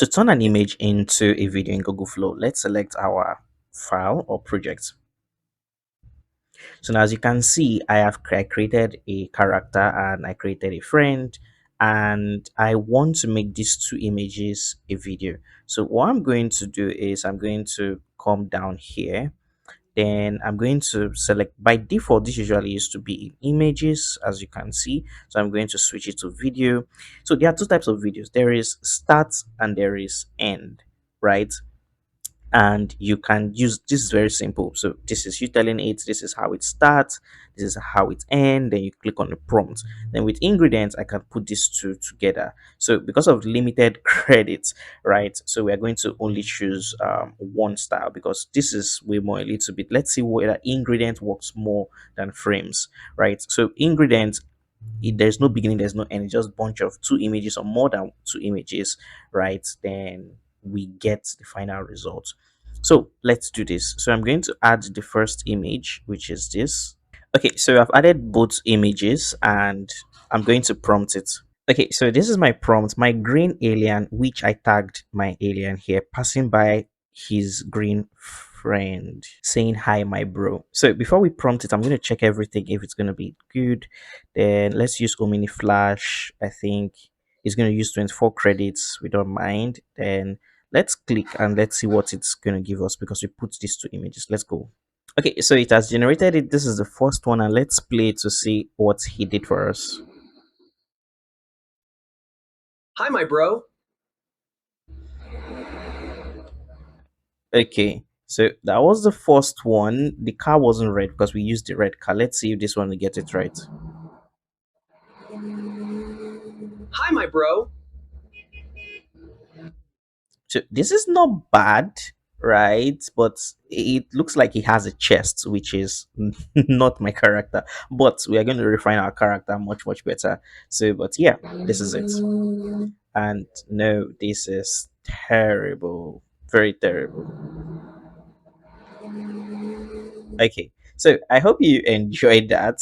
To turn an image into a video in Google Flow, let's select our file or project. So now, as you can see, I created a character and I created a friend, and I want to make these two images a video. So what I'm going to do is I'm going to come down here, then I'm going to select. By default, this usually used to be in images, as you can see, so I'm going to switch it to video. So there are two types of videos. There is start and there is end, right? And you can use this. Is very simple. So this is you telling it this is how it starts, this is how it ends, then you click on the prompt. Then with ingredients I can put these two together. So because of limited credits, right, so we are going to only choose one style because this is way more a little bit. Let's see whether ingredient works more than frames, right? So ingredients, there's no beginning, there's no end, it's just bunch of two images or more than two images, right? Then we get the final result. So let's do this. So I'm going to add the first image, which is this. Okay, so I've added both images and I'm going to prompt it. Okay, so this is my prompt. My green alien, which I tagged my alien here, passing by his green friend, saying hi, my bro. So before we prompt it, I'm going to check everything if it's going to be good. Then let's use Omni Flash. I think it's going to use 24 credits. We don't mind. Then let's click and let's see what it's going to give us because we put these two images. Let's go. Okay, so it has generated it. This is the first one, and let's play it to see what he did for us. Hi, my bro. Okay, so that was the first one. The car wasn't red because we used the red car. Let's see if this one will get it right. Hi, my bro. So this is not bad, right? But it looks like he has a chest, which is not my character. But we are going to refine our character much, much better. So, but yeah, this is it. And no, this is terrible. Very terrible. Okay, so I hope you enjoyed that.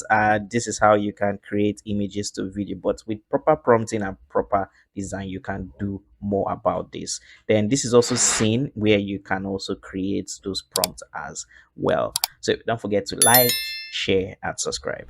This is how you can create images to video, but with proper prompting and proper design you can do more about this. Then this is also scene where you can also create those prompts as well. So don't forget to like, share and subscribe.